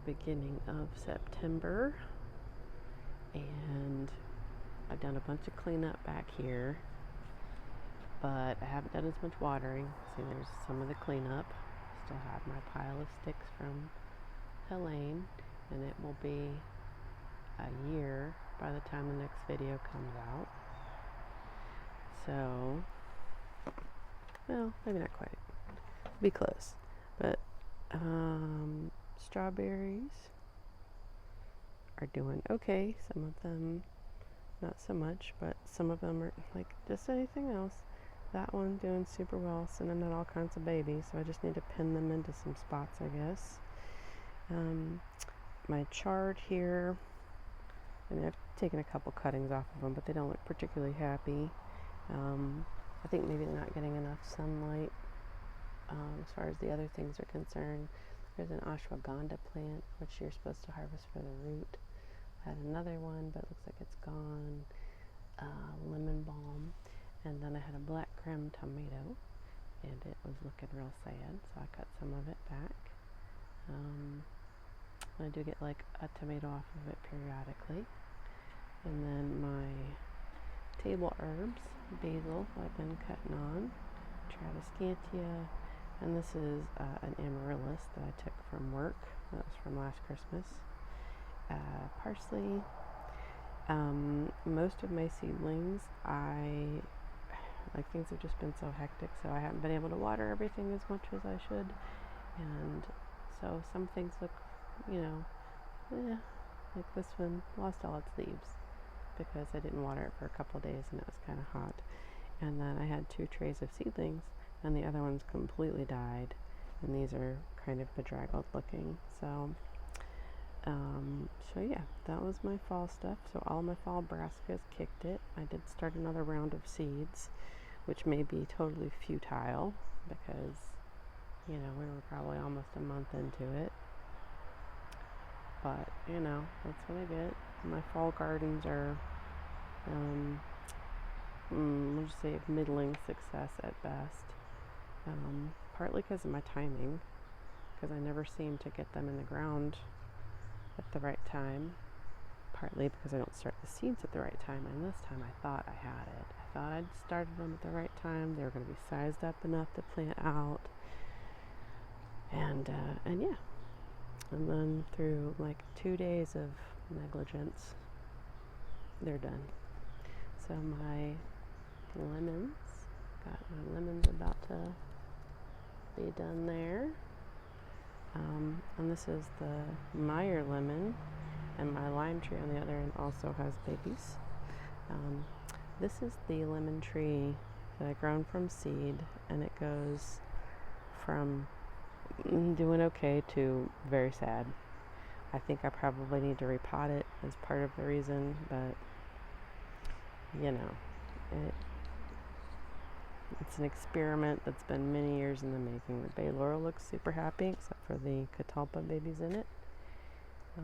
beginning of September, and I've done a bunch of cleanup back here, but I haven't done as much watering. See, there's some of the cleanup. Still have my pile of sticks from Helene, and it will be a year by the time the next video comes out. So, well, maybe not quite. Be close. But strawberries are doing okay. Some of them not so much, but some of them are like just anything else. That one doing super well, sending out all kinds of babies, so I just need to pin them into some spots, I guess. My chard here, and I've taken a couple cuttings off of them, but they don't look particularly happy. I think maybe they're not getting enough sunlight as far as the other things are concerned. There's an ashwagandha plant, which you're supposed to harvest for the root. I had another one, but it looks like it's gone. Lemon balm. And then I had a black creme tomato, and it was looking real sad, so I cut some of it back. I do get like a tomato off of it periodically. And then my table herbs, basil, I've been cutting on, tradescantia, and this is an amaryllis that I took from work. That was from last Christmas. Parsley. Most of my seedlings, things have just been so hectic, so I haven't been able to water everything as much as I should, and so some things look, like this one lost all its leaves because I didn't water it for a couple of days and it was kind of hot. And then I had 2 trays of seedlings, and the other ones completely died, and these are kind of bedraggled looking. So yeah, that was my fall stuff. So all my fall brassicas kicked it. I did start another round of seeds, which may be totally futile because, we were probably almost a month into it. But, that's what I get. My fall gardens are, we'll just say middling success at best. Partly because of my timing, because I never seem to get them in the ground at the right time. Partly because I don't start the seeds at the right time, and this time I thought I had it. I thought I'd started them at the right time. They were going to be sized up enough to plant out. And yeah. And then through like 2 days of negligence, they're done. So my lemons, got my lemons about to be done there. And this is the Meyer lemon, and my lime tree on the other end also has babies. This is the lemon tree that I grown from seed, and it goes from doing okay to very sad. I think I probably need to repot it as part of the reason, but it's an experiment that's been many years in the making. The bay laurel looks super happy, except for the catalpa babies in it. I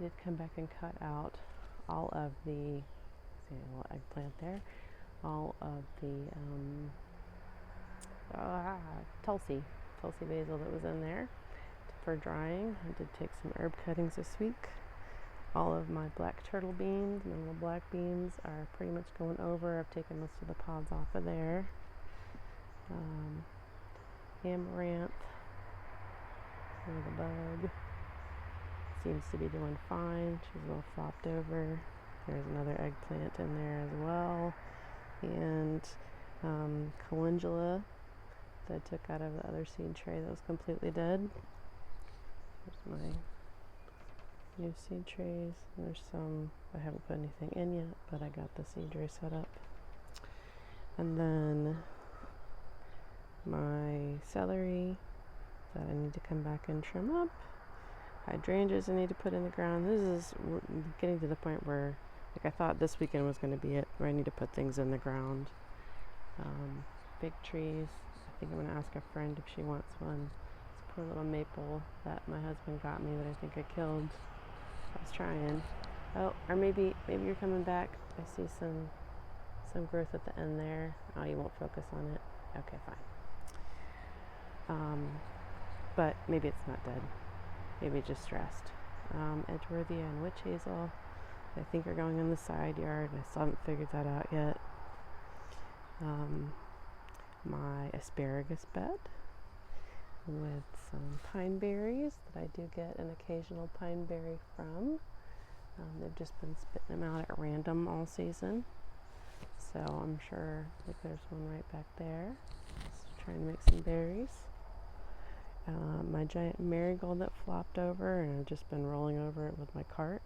did come back and cut out all of the, see a little eggplant there, all of the Tulsi basil that was in there for drying. I did take some herb cuttings this week. All of my black turtle beans, my little black beans, are pretty much going over. I've taken most of the pods off of there. Amaranth, there's the bug, seems to be doing fine. She's a little flopped over. There's another eggplant in there as well. And calendula that I took out of the other seed tray that was completely dead. There's my new seed trays. There's some I haven't put anything in yet, but I got the seed tray set up. And then my celery that I need to come back and trim up. Hydrangeas I need to put in the ground. This is getting to the point where, I thought this weekend was going to be it, where I need to put things in the ground. Big trees. I think I'm going to ask a friend if she wants one. This poor little maple that my husband got me that I think I killed. I was trying. Oh, or maybe you're coming back. I see some growth at the end there. Oh, you won't focus on it. Okay, fine. But maybe it's not dead. maybe just stressed. Edgeworthia and witch hazel, I think are going in the side yard. I still haven't figured that out yet. My asparagus bed with some pine berries that I do get an occasional pine berry from. They've just been spitting them out at random all season. So I'm sure like there's one right back there. Just trying to make some berries. My giant marigold that flopped over, and I've just been rolling over it with my cart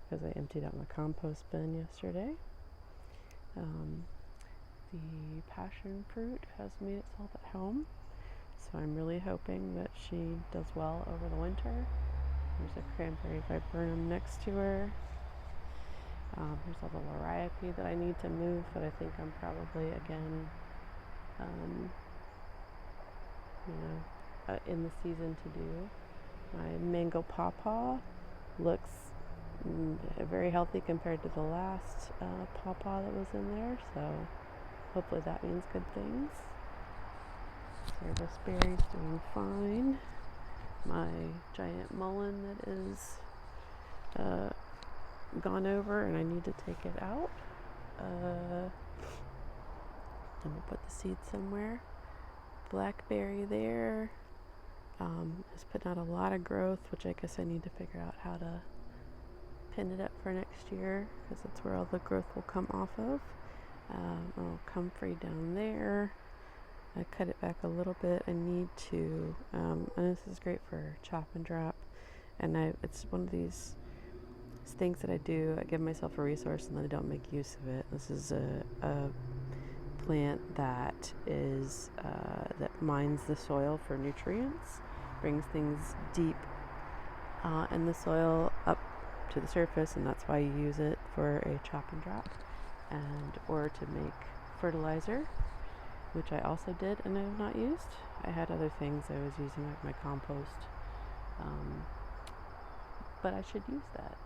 because I emptied out my compost bin yesterday. The passion fruit has made itself at home, so I'm really hoping that she does well over the winter. There's a cranberry viburnum next to her. There's all the liriope that I need to move that I think I'm probably again in the season to do. My mango pawpaw looks very healthy compared to the last pawpaw that was in there, so hopefully that means good things. Service berry's doing fine. My giant mullein that is gone over and I need to take it out. I'm gonna put the seeds somewhere. Blackberry there is putting out a lot of growth, which I guess I need to figure out how to pin it up for next year because that's where all the growth will come off of. Comfrey down there. I cut it back a little bit. I need to, and this is great for chop and drop. And it's one of these things that I do. I give myself a resource and then I don't make use of it. This is a plant that is that mines the soil for nutrients, brings things deep in the soil up to the surface, and that's why you use it for a chop and drop, or to make fertilizer, which I also did and I have not used. I had other things I was using, like my compost, but I should use that.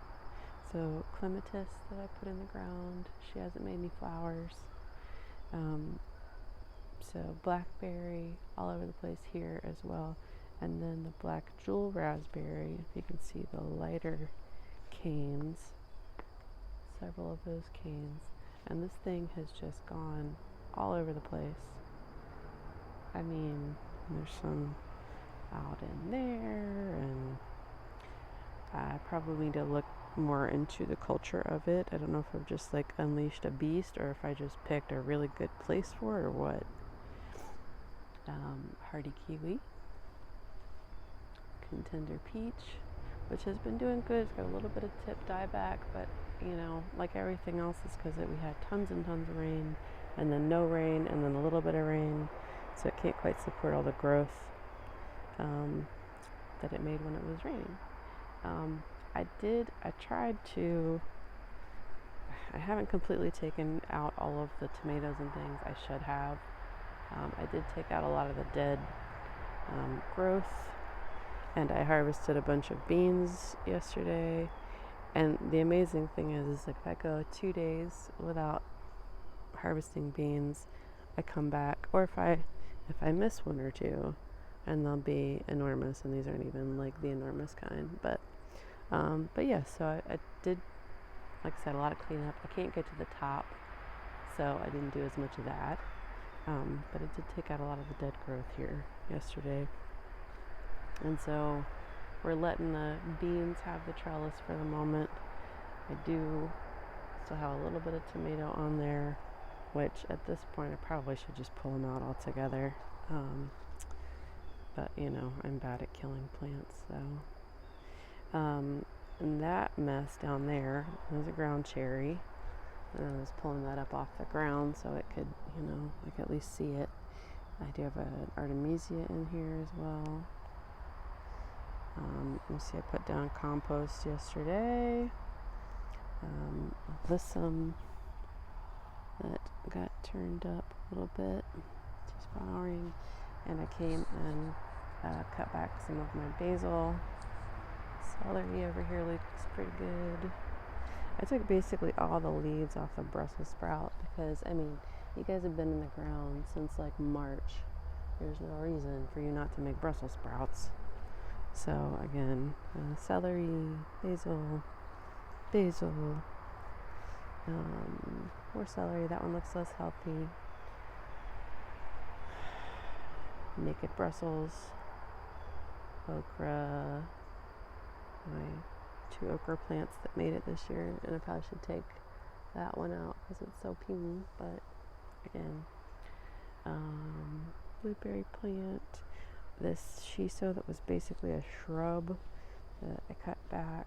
So clematis that I put in the ground, she hasn't made any flowers. So blackberry all over the place here as well. And then the black jewel raspberry, if you can see the lighter canes, several of those canes. And this thing has just gone all over the place. I mean, there's some out in there, and I probably need to look more into the culture of it. I don't know if I've just like unleashed a beast or if I just picked a really good place for it or what. Hardy kiwi, contender peach, which has been doing good. It's got a little bit of tip dieback, but like everything else, is because we had tons and tons of rain, and then no rain, and then a little bit of rain, so it can't quite support all the growth that it made when it was raining. I haven't completely taken out all of the tomatoes and things. I should have. I did take out a lot of the dead growth, and I harvested a bunch of beans yesterday. And the amazing thing is like if I go 2 days without harvesting beans, I come back, or if I miss one or two, and they'll be enormous, and these aren't even like the enormous kind, but yeah, so I did, like I said, a lot of cleanup. I can't get to the top, so I didn't do as much of that, but I did take out a lot of the dead growth here yesterday, and so we're letting the beans have the trellis for the moment. I do still have a little bit of tomato on there, which at this point I probably should just pull them out altogether, but I'm bad at killing plants, so and that mess down there was a ground cherry, and I was pulling that up off the ground so it could, I could at least see it. I do have an artemisia in here as well. You see I put down compost yesterday. Alyssum that got turned up a little bit, just flowering, and I came and cut back some of my basil. Celery over here looks pretty good. I took basically all the leaves off the Brussels sprout because, you guys have been in the ground since like March. There's no reason for you not to make Brussels sprouts. So again, celery, basil, more celery. That one looks less healthy. Naked Brussels, okra, my 2 okra plants that made it this year, and I probably should take that one out because it's so puny, but again, blueberry plant, this shiso that was basically a shrub that I cut back,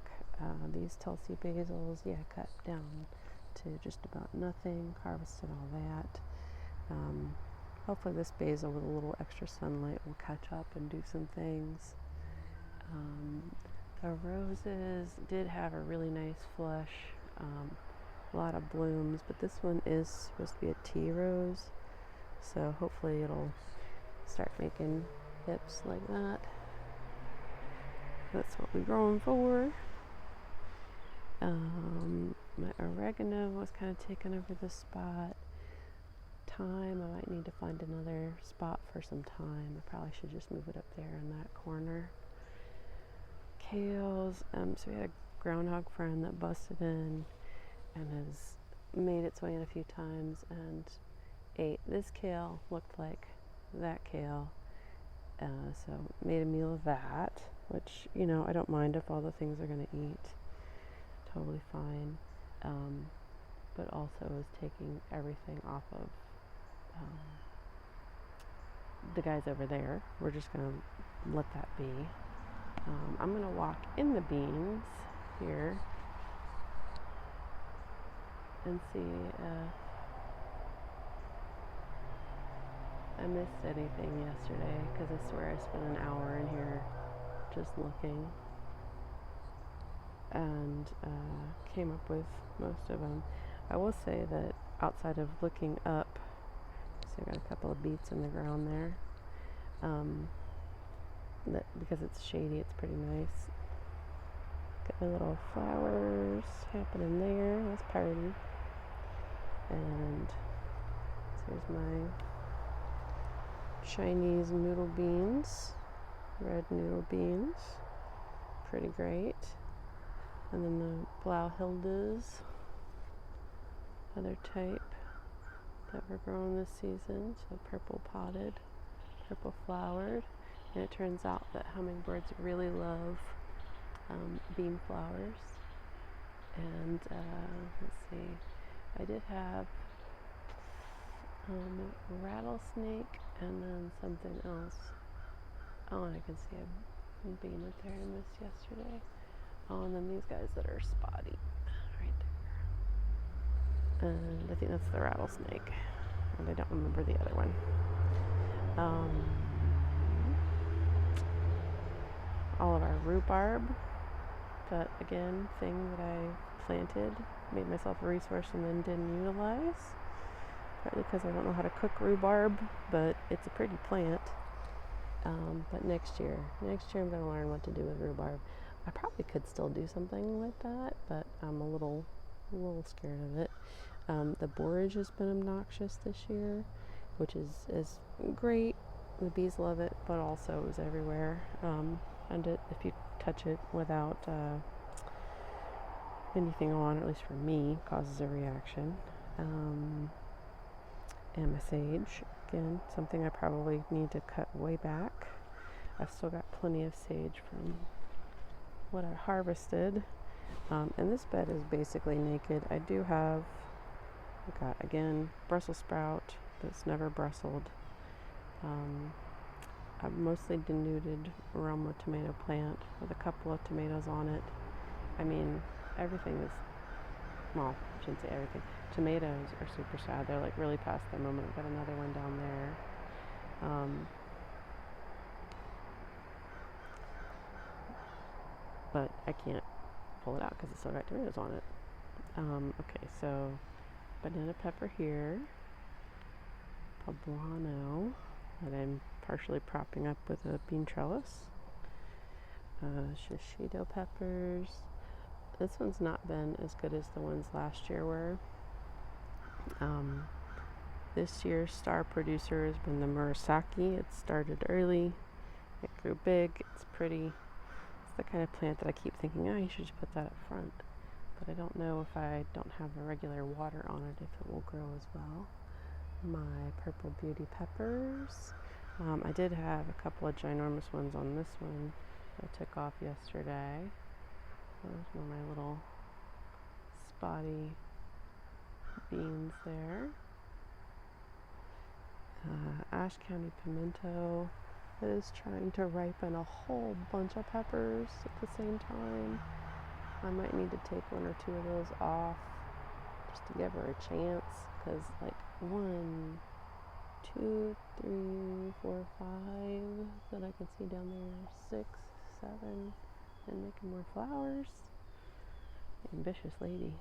these Tulsi basils, I cut down to just about nothing, harvested all that. Hopefully this basil with a little extra sunlight will catch up and do some things. The roses did have a really nice flush, a lot of blooms, but this one is supposed to be a tea rose, so hopefully it'll start making hips like that. That's what we're going for. My oregano was kind of taking over this spot. Thyme, I might need to find another spot for some thyme. I probably should just move it up there in that corner. Kales, so we had a groundhog friend that busted in and has made its way in a few times and ate this kale, looked like that kale, so made a meal of that, which, I don't mind if all the things are going to eat, totally fine, but also is taking everything off of the guys over there. We're just going to let that be. I'm going to walk in the beans here and see if I missed anything yesterday, because I swear I spent an hour in here just looking and came up with most of them. I will say that outside of looking up, so I got a couple of beets in the ground there, that because it's shady, it's pretty nice. Got my little flowers happening there. That's party. And so here's my Chinese noodle beans, red noodle beans, pretty great. And then the Blauhildes, other type that we're growing this season, so purple potted, purple flowered. And it turns out that hummingbirds really love bean flowers. And let's see, I did have rattlesnake and then something else. Oh, and I can see a bean right there I missed yesterday. Oh, and then these guys that are spotty right there. And I think that's the rattlesnake. And I don't remember the other one. All of our rhubarb, that again, thing that I planted, made myself a resource and then didn't utilize. Partly because I don't know how to cook rhubarb, but it's a pretty plant. But next year I'm going to learn what to do with rhubarb. I probably could still do something with that, but I'm a little scared of it. The borage has been obnoxious this year, which is great. The bees love it, but also it was everywhere. And if you touch it without anything on, at least for me, causes a reaction. And my sage, again, something I probably need to cut way back. I've still got plenty of sage from what I harvested. And this bed is basically naked. I do have, I've got, again, Brussels sprout that's never bristled. A mostly denuded aroma tomato plant with a couple of tomatoes on it. I mean, everything is, well, I shouldn't say everything. Tomatoes are super sad. They're like really past their moment. I've got another one down there. But I can't pull it out because it's still got tomatoes on it. Okay, so banana pepper here. Poblano that I'm partially propping up with a bean trellis. Shishito peppers. This one's not been as good as the ones last year were. This year's star producer has been the Murasaki. It started early, it grew big, it's pretty, the kind of plant that I keep thinking, oh, you should just put that up front. But I don't know if I don't have a regular water on it, if it will grow as well. My purple beauty peppers. I did have a couple of ginormous ones on this one that I took off yesterday. There's one of my little spotty beans there. Ashe County pimento that is trying to ripen a whole bunch of peppers at the same time. I might need to take one or two of those off just to give her a chance, because like 1, 2, 3, 4, 5 that I can see down there, 6, 7, and making more flowers. Ambitious lady.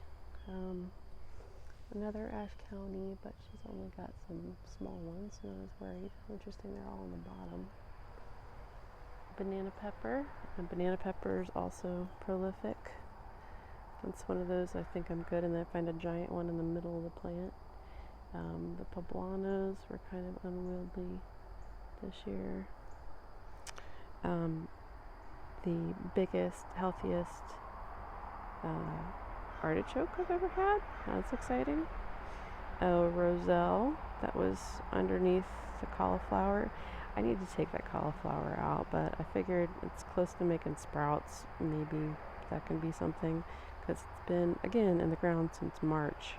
Another Ashe County, but she's only got some small ones, not as worried. Interesting, they're all on the bottom. Banana pepper. And banana pepper is also prolific. It's one of those I think I'm good, and then I find a giant one in the middle of the plant. The poblanos were kind of unwieldy this year. The biggest, healthiest artichoke I've ever had. That's exciting. Oh, roselle that was underneath the cauliflower. I need to take that cauliflower out, but I figured it's close to making sprouts. Maybe that can be something, because it's been, again, in the ground since March.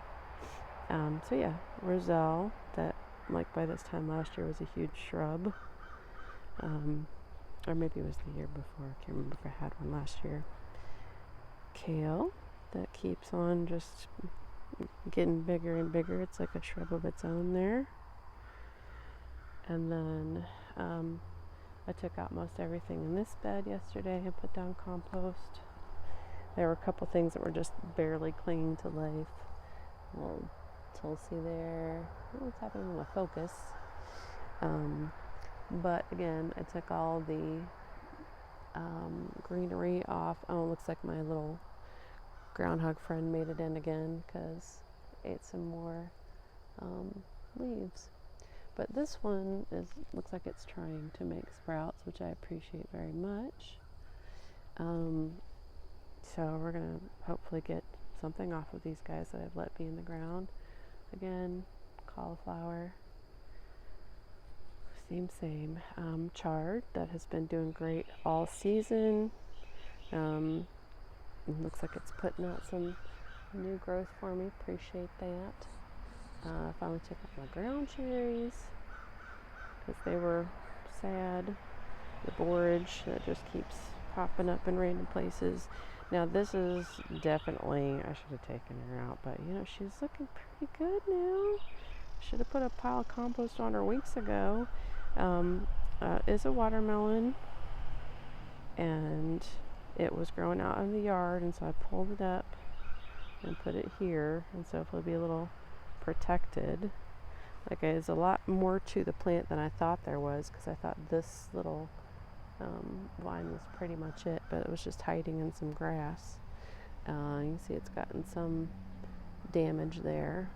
So yeah, roselle, that like by this time last year was a huge shrub. Or maybe it was the year before. I can't remember if I had one last year. Kale, that keeps on just getting bigger and bigger. It's like a shrub of its own there. And then I took out most everything in this bed yesterday and put down compost. There were a couple things that were just barely clinging to life. A little Tulsi there. I don't know what's happening with focus. But again, I took all the greenery off. Oh, it looks like my little groundhog friend made it in again because I ate some more leaves. But this one looks like it's trying to make sprouts, which I appreciate very much. So we're going to hopefully get something off of these guys that I've let be in the ground. Again, cauliflower. Same. Chard, that has been doing great all season. It looks like it's putting out some new growth for me. Appreciate that. Finally took out my ground cherries because they were sad. The borage that just keeps popping up in random places. Now this is definitely, I should have taken her out, but you know, she's looking pretty good now. Should have put a pile of compost on her weeks ago. Is a watermelon, and it was growing out in the yard, and so I pulled it up and put it here, and so it'll be a little protected. Like, there's a lot more to the plant than I thought there was, because I thought this little vine was pretty much it, but it was just hiding in some grass. You can see it's gotten some damage there.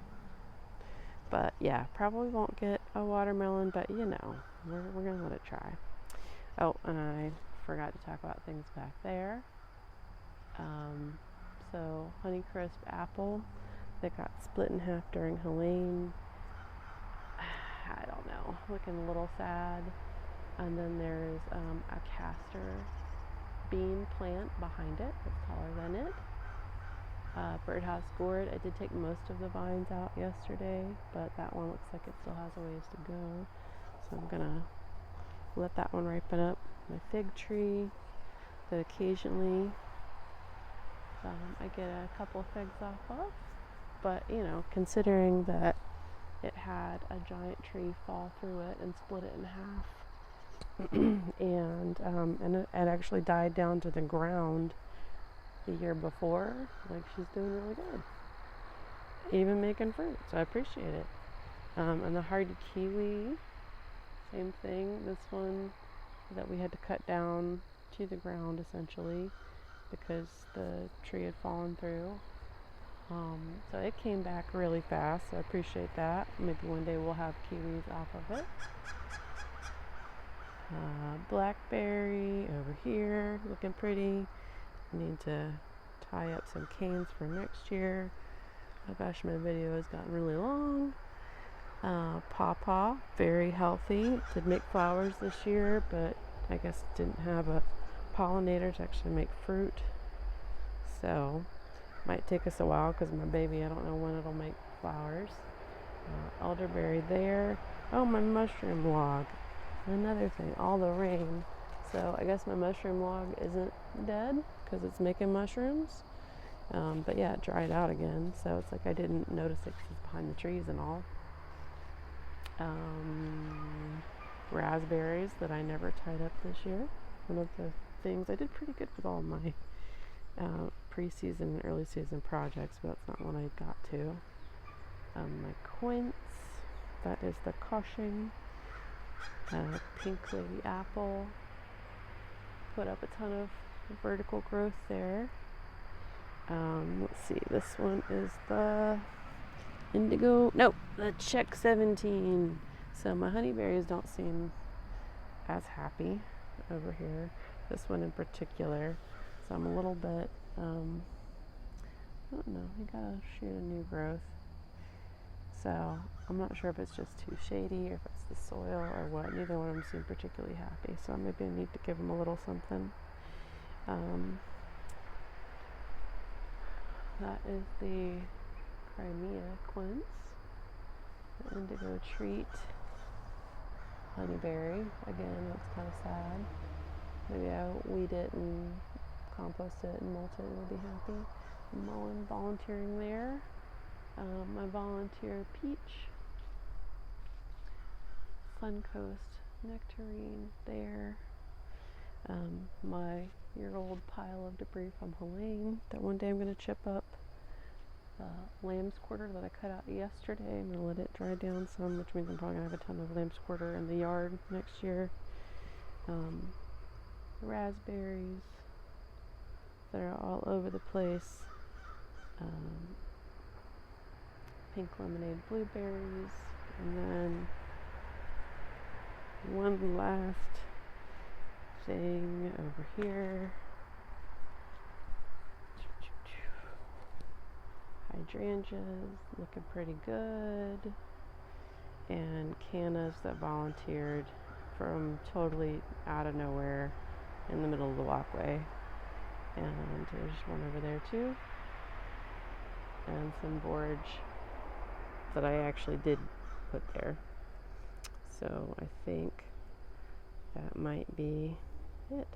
But yeah, probably won't get a watermelon, but you know, we're gonna let it try. Oh, and I forgot to talk about things back there. So Honeycrisp apple that got split in half during Helene. I don't know, looking a little sad. And then there's a castor bean plant behind it that's taller than it. Birdhouse gourd, I did take most of the vines out yesterday, but that one looks like it still has a ways to go. So I'm gonna let that one ripen up. My fig tree that occasionally I get a couple figs off of, but you know, considering that it had a giant tree fall through it and split it in half, and it actually died down to the ground the year before. Like, she's doing really good, even making fruit, so I appreciate it. And the hardy kiwi, same thing. This one that we had to cut down to the ground essentially because the tree had fallen through. So it came back really fast, so I appreciate that. Maybe one day we'll have kiwis off of it. Blackberry over here, looking pretty. Need to tie up some canes for next year. Oh gosh, my video has gotten really long. Pawpaw, very healthy. Did make flowers this year, but I guess didn't have a pollinator to actually make fruit. So, might take us a while because my baby, I don't know when it'll make flowers. Elderberry there. Oh, my mushroom log. Another thing, all the rain. So I guess my mushroom log isn't dead because it's making mushrooms. But yeah, it dried out again. So it's like I didn't notice it because it's behind the trees and all. Raspberries that I never tied up this year. One of the things, I did pretty good with all my pre-season and early season projects, but that's not one I got to. My quince, that is the Cushing. Pink lady apple, put up a ton of vertical growth there. Let's see, this one is the indigo, nope, the Czech 17. So my honeyberries don't seem as happy over here, this one in particular. So I'm a little bit, I don't know, I gotta shoot a new growth. So I'm not sure if it's just too shady or if it's the soil or what. Neither one of them seem particularly happy. So maybe I need to give them a little something. That is the Crimea quince, the indigo treat, honeyberry. Again, that's kind of sad. Maybe I'll weed it and compost it and mulch it and it'll be happy. Mullen volunteering there. My volunteer peach, Suncoast nectarine there, my year-old pile of debris from Helene that one day I'm going to chip up, lamb's quarter that I cut out yesterday. I'm going to let it dry down some, which means I'm probably going to have a ton of lamb's quarter in the yard next year. Raspberries that are all over the place. Pink lemonade blueberries, and then one last thing over here. Hydrangeas looking pretty good, and cannas that volunteered from totally out of nowhere in the middle of the walkway. And there's one over there too, and some borage that I actually did put there. So I think that might be it.